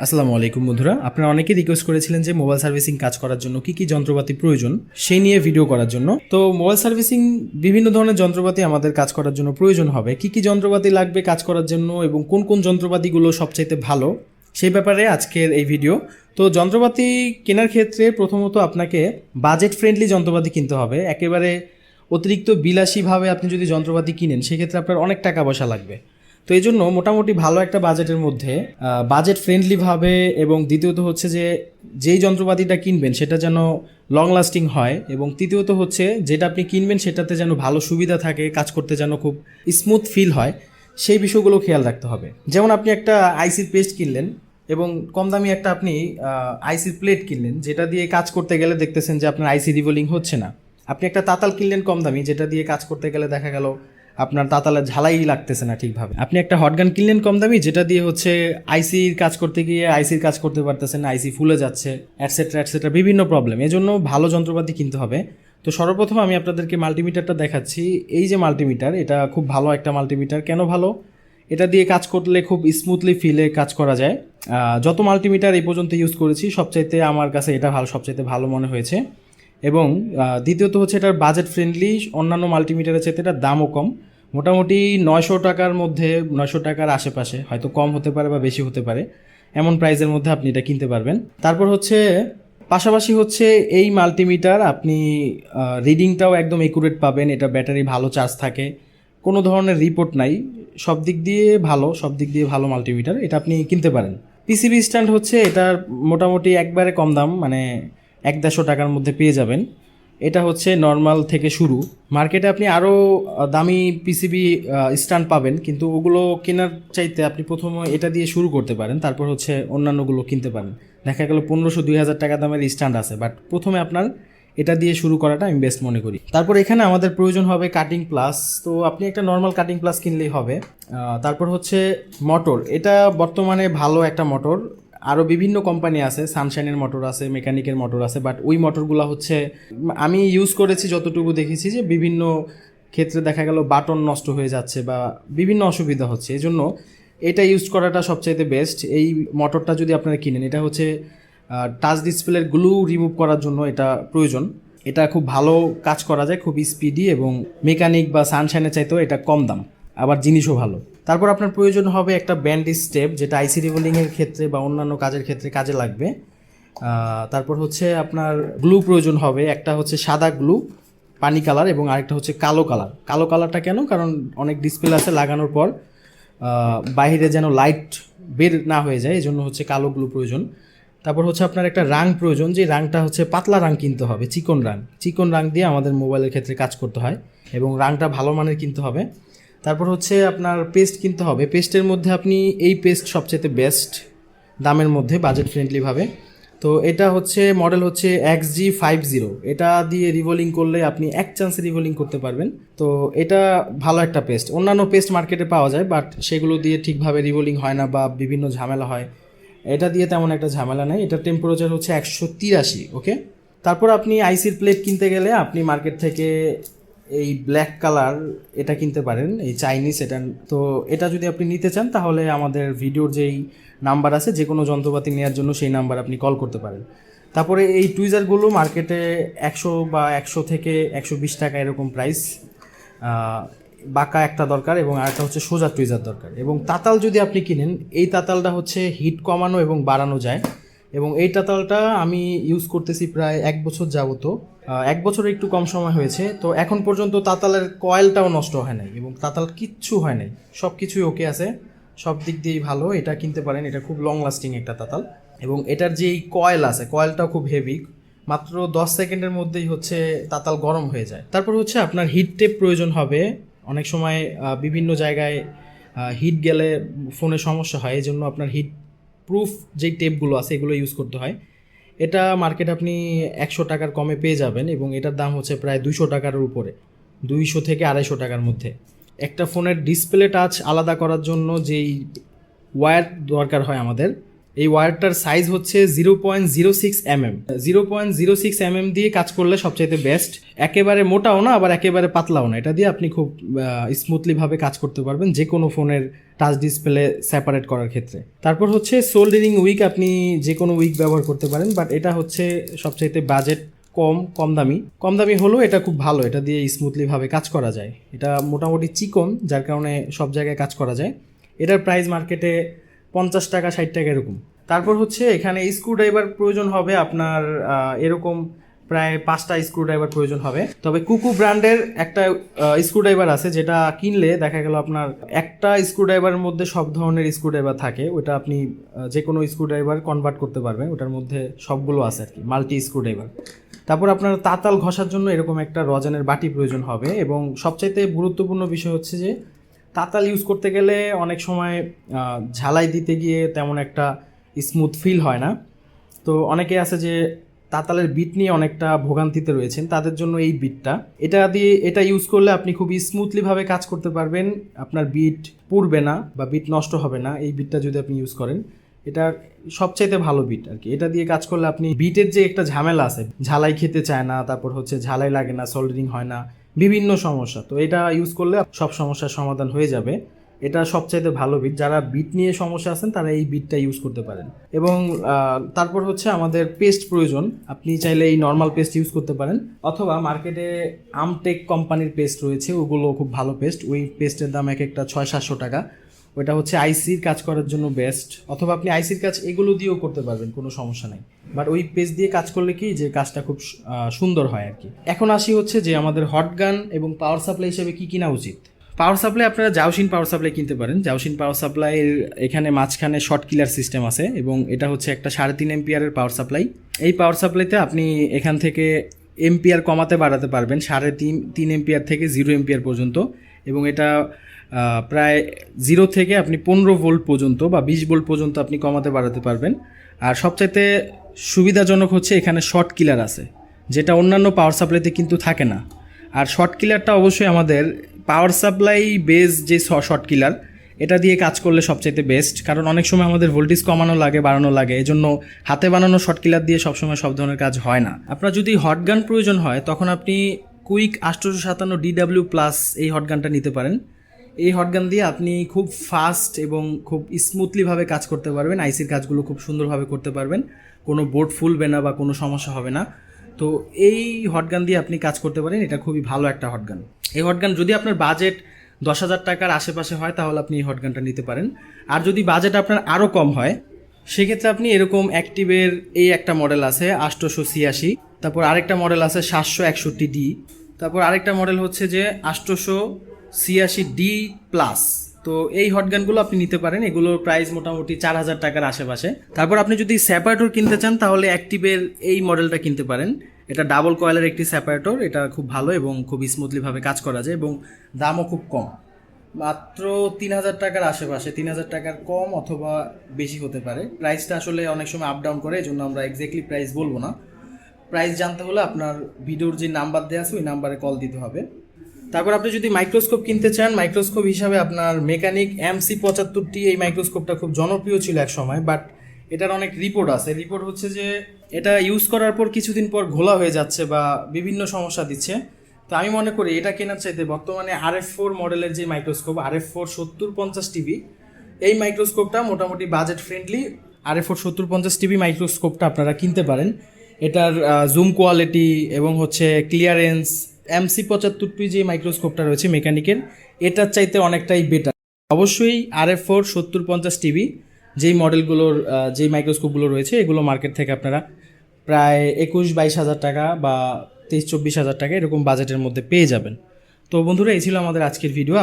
আসসালামু আলাইকুম বন্ধুরা, আপনারা অনেকেই রিকোয়েস্ট করেছিলেন যে মোবাইল সার্ভিসিং কাজ করার জন্য কি কি যন্ত্রপাতি প্রয়োজন সেই নিয়ে ভিডিও করার জন্য। তো মোবাইল সার্ভিসিং বিভিন্ন ধরনের যন্ত্রপাতি আমাদের কাজ করার জন্য প্রয়োজন হবে। কি কি যন্ত্রপাতি লাগবে কাজ করার জন্য এবং কোন কোন যন্ত্রপাতিগুলো সবচাইতে ভালো সেই ব্যাপারে আজকের এই ভিডিও। তো যন্ত্রপাতি কেনার ক্ষেত্রে প্রথমত আপনাকে বাজেট ফ্রেন্ডলি যন্ত্রপাতি কিনতে হবে। একেবারে অতিরিক্ত বিলাসীভাবে আপনি যদি যন্ত্রপাতি কিনেন সেক্ষেত্রে আপনার অনেক টাকা পয়সা লাগবে। তো এই জন্য মোটামুটি ভালো একটা বাজেটের মধ্যে বাজেট ফ্রেন্ডলিভাবে, এবং দ্বিতীয়ত হচ্ছে যে যেই যন্ত্রপাতিটা কিনবেন সেটা যেন লং লাস্টিং হয়, এবং তৃতীয়ত হচ্ছে যেটা আপনি কিনবেন সেটাতে যেন ভালো সুবিধা থাকে, কাজ করতে যেন খুব স্মুথ ফিল হয়, সেই বিষয়গুলো খেয়াল রাখতে হবে। যেমন আপনি একটা আইসির পেস্ট কিনলেন এবং কম দামি একটা আপনি আইসির প্লেট কিনলেন, যেটা দিয়ে কাজ করতে গেলে দেখতেছেন যে আপনার আইসি রিভলিং হচ্ছে না। আপনি একটা তাতাল কিনলেন কম দামি, যেটা দিয়ে কাজ করতে গেলে দেখা গেল আপনার তাতালের ঝালাই লাগতেছে না ঠিকভাবে। আপনি একটা হটগান কিনলেন কম দামি, যেটা দিয়ে হচ্ছে আইসির কাজ করতে গিয়ে আইসির কাজ করতে পারতেছেন, আইসি ফুলে যাচ্ছে, অ্যাটসেট্রা অ্যাটসেট্রা, বিভিন্ন প্রবলেম। এজন্য ভালো যন্ত্রপাতি কিনতে হবে। তো সর্বপ্রথম আমি আপনাদেরকে মাল্টিমিটারটা দেখাচ্ছি। এই যে মাল্টিমিটার, এটা খুব ভালো একটা মাল্টিমিটার। কেন ভালো? এটা দিয়ে কাজ করলে খুব স্মুথলি ফিলে কাজ করা যায়। যত মাল্টিমিটার এই পর্যন্ত ইউজ করেছি সবচাইতে আমার কাছে এটা সবচাইতে ভালো মনে হয়েছে। এবং দ্বিতীয়ত হচ্ছে এটার বাজেট ফ্রেন্ডলি, অন্যান্য মাল্টিমিটারের চাইতে এটার দামও কম। মোটামুটি 900 টাকার মধ্যে, 900 টাকার আশেপাশে, হয়তো কম হতে পারে বা বেশি হতে পারে, এমন প্রাইসের মধ্যে আপনি এটা কিনতে পারবেন। তারপর হচ্ছে পাশাপাশি হচ্ছে এই মাল্টিমিটার আপনি রিডিংটাও একদম একুরেট পাবেন। এটা ব্যাটারি ভালো চার্জ থাকে, কোনো ধরনের রিপোর্ট নাই, সব দিক দিয়ে ভালো মাল্টিমিটার, এটা আপনি কিনতে পারেন। পিসিবি স্ট্যান্ড হচ্ছে এটার মোটামুটি একবারে কম দাম, মানে 150 টাকার মধ্যে পেয়ে যাবেন। এটা হচ্ছে নর্মাল থেকে শুরু। মার্কেটে আপনি আরও দামি পিসিবি স্ট্যান্ড পাবেন, কিন্তু ওগুলো কেনার চাইতে আপনি প্রথমে এটা দিয়ে শুরু করতে পারেন, তারপর হচ্ছে অন্যান্যগুলো কিনতে পারেন। দেখা গেল 1500-2000 টাকা দামের স্ট্যান্ড আছে, বাট প্রথমে আপনার এটা দিয়ে শুরু করাটা আমি বেস্ট মনে করি। তারপর এখানে আমাদের প্রয়োজন হবে কাটিং প্লাস। তো আপনি একটা নর্মাল কাটিং প্লাস কিনলেই হবে। তারপর হচ্ছে মোটর, এটা বর্তমানে ভালো একটা মোটর। আরও বিভিন্ন কোম্পানি আছে, সানশাইনের মোটর আছে, মেকানিকের মোটর আছে, বাট ওই মোটরগুলো হচ্ছে আমি ইউজ করেছি যতটুকু দেখেছি যে বিভিন্ন ক্ষেত্রে দেখা গেল বাটন নষ্ট হয়ে যাচ্ছে বা বিভিন্ন অসুবিধা হচ্ছে। এই জন্য এটা ইউজ করাটা সবচাইতে বেস্ট। এই মোটরটা যদি আপনারা কিনেন, এটা হচ্ছে টাচ ডিসপ্লের গ্লু রিমুভ করার জন্য এটা প্রয়োজন। এটা খুব ভালো কাজ করা যায়, খুব স্পিডি, এবং মেকানিক বা সানশাইনের চাইতেও এটা কম দাম, আবার জিনিসও ভালো। তারপর আপনার প্রয়োজন হবে একটা ব্যান্ড স্টেপ, যেটা আইসি রিভলিংয়ের ক্ষেত্রে বা অন্যান্য কাজের ক্ষেত্রে কাজে লাগবে। তারপর হচ্ছে আপনার গ্লু প্রয়োজন হবে। একটা হচ্ছে সাদা গ্লু পানি কালার, এবং আরেকটা হচ্ছে কালো কালার। কালো কালারটা কেন? কারণ অনেক ডিসপ্লে আছে লাগানোর পর বাইরে যেন লাইট বের না হয়ে যায়, এই জন্য হচ্ছে কালো গ্লু প্রয়োজন। তারপর হচ্ছে আপনার একটা রাং প্রয়োজন, যে রাংটা হচ্ছে পাতলা রাং কিনতে হবে, চিকন রাং দিয়ে আমাদের মোবাইলের ক্ষেত্রে কাজ করতে হয়, এবং রাংটা ভালো মানের কিনতে হবে। তারপর হচ্ছে আপনার পেস্ট কিনতে হবে। পেস্টের মধ্যে আপনি এই পেস্ট সবচেয়ে বেস্ট দামের মধ্যে, বাজেট ফ্রেন্ডলিভাবে। তো এটা হচ্ছে মডেল হচ্ছে XG50। এটা দিয়ে রিভলিং করলে আপনি এক চান্সে রিভলিং করতে পারবেন। তো এটা ভালো একটা পেস্ট। অন্যান্য পেস্ট মার্কেটে পাওয়া যায়, বাট সেগুলো দিয়ে ঠিকভাবে রিভলিং হয় না বা বিভিন্ন ঝামেলা হয়। এটা দিয়ে তেমন একটা ঝামেলা নেই। এটা টেম্পারেচার হচ্ছে 183। ওকে। তারপর আপনি আইসির প্লেট কিনতে গেলে আপনি মার্কেট থেকে এই ব্ল্যাক কালার এটা কিনতে পারেন, এই চাইনিজ। এটা তো এটা যদি আপনি নিতে চান তাহলে আমাদের ভিডিওর যেই নাম্বার আছে, যে কোনো যন্ত্রপাতি নেওয়ার জন্য সেই নাম্বার আপনি কল করতে পারেন। তারপরে এই টুইজারগুলো মার্কেটে 100 বা 100 থেকে 120 টাকা এরকম প্রাইস। বাঁকা একটা দরকার, এবং আরেকটা হচ্ছে সোজা টুইজার দরকার। এবং তাতাল যদি আপনি কিনেন, এই তাতালটা হচ্ছে হিট কমানো এবং বাড়ানো যায়, এবং এই তাতালটা আমি ইউজ করতেছি প্রায় 1 বছর যাবত। 1 বছরে একটু কম সময় হয়েছে। তো এখন পর্যন্ত তাতালের কয়েলটাও নষ্ট হয় নাই, এবং তাতাল কিচ্ছু হয় নাই, সব কিছুই ওকে আছে, সব দিক দিয়েই ভালো। এটা কিনতে পারেন, এটা খুব লং লাস্টিং একটা তাতাল। এবং এটার যেই কয়েল আছে, কয়েলটাও খুব হেভি, মাত্র 10 সেকেন্ডের মধ্যেই হচ্ছে তাতাল গরম হয়ে যায়। তারপর হচ্ছে আপনার হিট টেপ প্রয়োজন হবে। অনেক সময় বিভিন্ন জায়গায় হিট গেলে ফোনে সমস্যা হয়, এই জন্য আপনার হিট প্রুফ যেই টেপগুলো আছে এগুলো ইউজ করতে হয়। এটা মার্কেটে আপনি 100 টাকার কমে পেয়ে যাবেন, এবং এটার দাম হচ্ছে প্রায় 200 টাকার উপরে, 200 থেকে 250 টাকার মধ্যে। একটা ফোনের ডিসপ্লে টাচ আলাদা করার জন্য যেই ওয়্যার দরকার হয় আমাদের, এই ওয়্যারটার সাইজ হচ্ছে 0.06 mm। 0.06 mm দিয়ে কাজ করলে সবচাইতে বেস্ট। একেবারে মোটাও না, আবার একেবারে পাতলাও না। এটা দিয়ে আপনি খুব স্মুথলিভাবে কাজ করতে পারবেন, যে কোনো ফোনের টাচ ডিসপ্লে সেপারেট করার ক্ষেত্রে। তারপর হচ্ছে সোল্ডারিং উইক, আপনি যে কোনো উইক ব্যবহার করতে পারেন, বাট এটা হচ্ছে সবচাইতে বাজেট কম দামি হলেও এটা খুব ভালো, এটা দিয়ে স্মুথলিভাবে কাজ করা যায়। এটা মোটামুটি চিকন, যার কারণে সব জায়গায় কাজ করা যায়। এটার প্রাইস মার্কেটে 50 টাকা 60 টাকা এরকম। তারপর হচ্ছে এখানে স্ক্রুড্রাইভার প্রয়োজন হবে আপনার এরকম প্রায় 5টা স্ক্রুড্রাইভার প্রয়োজন হবে। তবে কুকু ব্র্যান্ডের একটা স্ক্রুড্রাইভার আছে, যেটা কিনলে দেখা গেল আপনার একটা স্ক্রুড্রাইভারের মধ্যে সব ধরনের স্ক্রুড্রাইভার থাকে। ওটা আপনি যে কোনো স্ক্রুড্রাইভার কনভার্ট করতে পারবেন, ওটার মধ্যে সবগুলো আছে আর কি, মাল্টি স্ক্রুড্রাইভার। তারপর আপনার তাতাল ঘষার জন্য এরকম একটা রজানের বাটি প্রয়োজন হবে। এবং সবচাইতে গুরুত্বপূর্ণ বিষয় হচ্ছে যে তাতাল ইউজ করতে গেলে অনেক সময় ঝালাই দিতে গিয়ে তেমন একটা স্মুথ ফিল হয় না। তো অনেকে আছে যে তাতালের বিট নিয়ে অনেকটা ভোগান্তিতে রয়েছেন, তাদের জন্য এই বিটটা, এটা ইউজ করলে আপনি খুবই স্মুথলিভাবে কাজ করতে পারবেন। আপনার বিট পুড়বে না বা বিট নষ্ট হবে না এই বিটটা যদি আপনি ইউজ করেন। এটা সবচাইতে ভালো বিট আর কি। এটা দিয়ে কাজ করলে আপনি বিটের যে একটা ঝামেলা আছে, ঝালাই খেতে চায় না, তারপর হচ্ছে ঝালাই লাগে না, সোল্ডারিং হয় না, বিভিন্ন সমস্যা, তো এটা ইউজ করলে সব সমস্যার সমাধান হয়ে যাবে। এটা সবচাইতে ভালো বিট, যারা বিট নিয়ে সমস্যা আছেন তারা এই বিটটা ইউজ করতে পারেন। এবং তারপর হচ্ছে আমাদের পেস্ট প্রয়োজন। আপনি চাইলে এই নর্মাল পেস্ট ইউজ করতে পারেন, অথবা মার্কেটে আমটেক কোম্পানির পেস্ট রয়েছে, ওগুলো খুব ভালো পেস্ট। ওই পেস্টের দাম এক একটা 600-700 টাকা। ওইটা হচ্ছে আইসির কাজ করার জন্য বেস্ট, অথবা আপনি আইসির কাজ এগুলো দিয়েও করতে পারবেন, কোনো সমস্যা নাই। বাট ওই পেস্ট দিয়ে কাজ করলে কি যে কাজটা খুব সুন্দর হয় আর কি। এখন আসি হচ্ছে যে আমাদের হটগান এবং পাওয়ার সাপ্লাই হিসেবে কি কিনা উচিত। পাওয়ার সাপ্লাই আপনারা জাওশিন পাওয়ার সাপ্লাই কিনতে পারেন। জাওশিন পাওয়ার সাপ্লাইয়ের এখানে মাঝখানে শর্ট কিলার সিস্টেম আছে, এবং এটা হচ্ছে একটা 3.5 এম্পিয়ারের পাওয়ার সাপ্লাই। এই পাওয়ার সাপ্লাইতে আপনি এখান থেকে এম্পিয়ার কমাতে বাড়াতে পারবেন 3.5 এম্পিয়ার থেকে 0 এম্পিয়ার পর্যন্ত। এবং এটা প্রায় 0 থেকে আপনি 15 ভোল্ট পর্যন্ত বা 20 ভোল্ট পর্যন্ত আপনি কমাতে বাড়াতে পারবেন। আর সবচাইতে সুবিধাজনক হচ্ছে এখানে শর্ট কিলার আছে, যেটা অন্যান্য পাওয়ার সাপ্লাইতে কিন্তু থাকে না। আর শর্ট কিলারটা অবশ্যই আমাদের পাওয়ার সাপ্লাই বেস যে শর্ট কিলার, এটা দিয়ে কাজ করলে সবচাইতে বেস্ট। কারণ অনেক সময় আমাদের ভোল্টেজ কমানো লাগে, বাড়ানো লাগে, এজন্য হাতে বানানো শর্ট কিলার দিয়ে সবসময় সব ধরনের কাজ হয় না। আপনার যদি হটগান প্রয়োজন হয় তখন আপনি কুইক 857 DW+ এই হটগানটা নিতে পারেন। এই হটগান দিয়ে আপনি খুব ফাস্ট এবং খুব স্মুথলিভাবে কাজ করতে পারবেন, আইসির কাজগুলো খুব সুন্দরভাবে করতে পারবেন, কোনো বোর্ড ফুলবে না বা কোনো সমস্যা হবে না। তো এই হটগান দিয়ে আপনি কাজ করতে পারেন, এটা খুবই ভালো একটা হটগান। এই হটগান যদি আপনার বাজেট 10,000 টাকার আশেপাশে হয় তাহলে আপনি এই হটগানটা নিতে পারেন। আর যদি বাজেট আপনার আরও কম হয় সেক্ষেত্রে আপনি এরকম অ্যাক্টিভের এই একটা মডেল আছে 886, তারপর আরেকটা মডেল আছে 761D, তারপর আরেকটা মডেল হচ্ছে যে 886D+। তো এই হটগানগুলো আপনি নিতে পারেন, এগুলোর প্রাইস মোটামুটি 4,000 টাকার আশেপাশে। তারপর আপনি যদি সেপারেটর কিনতে চান তাহলে অ্যাক্টিভের এই মডেলটা কিনতে পারেন। এটা ডাবল কয়েলের একটি সেপারেটর, এটা খুব ভালো এবং খুব স্মুথলিভাবে কাজ করা যায়, এবং দামও খুব কম, মাত্র 3,000 টাকার আশেপাশে, 3,000 টাকার কম অথবা বেশি হতে পারে। প্রাইসটা আসলে অনেক সময় আপ ডাউন করে, এই জন্য আমরা এক্স্যাক্টলি প্রাইস বলবো না। প্রাইস জানতে হলে আপনার ভিডিওর যে নাম্বার দেওয়া আছে ওই নাম্বারে কল দিতে হবে। তারপর আপনি যদি মাইক্রোস্কোপ কিনতে চান, মাইক্রোস্কোপ হিসাবে আপনার মেকানিক MC75T, এই মাইক্রোস্কোপটা খুব জনপ্রিয় ছিল এক সময়, বাট এটার অনেক রিপোর্ট আছে। রিপোর্ট হচ্ছে যে এটা ইউজ করার পর কিছুদিন পর ঘোলা হয়ে যাচ্ছে বা বিভিন্ন সমস্যা দিচ্ছে। তো আমি মনে করি এটা কেনার চাইতে বর্তমানে RF4 মডেলের যে মাইক্রোস্কোপ, RF4 7050 TB, এই মাইক্রোস্কোপটা মোটামুটি বাজেট ফ্রেন্ডলি। RF4 7050 TB মাইক্রোস্কোপটা আপনারা কিনতে পারেন। এটার জুম কোয়ালিটি এবং হচ্ছে ক্লিয়ারেন্স MC75T যে মাইক্রোস্কোপটা রয়েছে মেকানিকের, এটার চাইতে অনেকটাই বেটার। অবশ্যই RF4 7050 TB যেই মডেলগুলোর যেই মাইক্রোস্কোপগুলো রয়েছে এগুলো মার্কেট থেকে আপনারা প্রায় 21-22 হাজার টাকা বা 23-24 হাজার টাকা এরকম বাজেটের মধ্যে পেয়ে যাবেন। তো বন্ধুরা, এই ছিল আমাদের আজকের ভিডিও।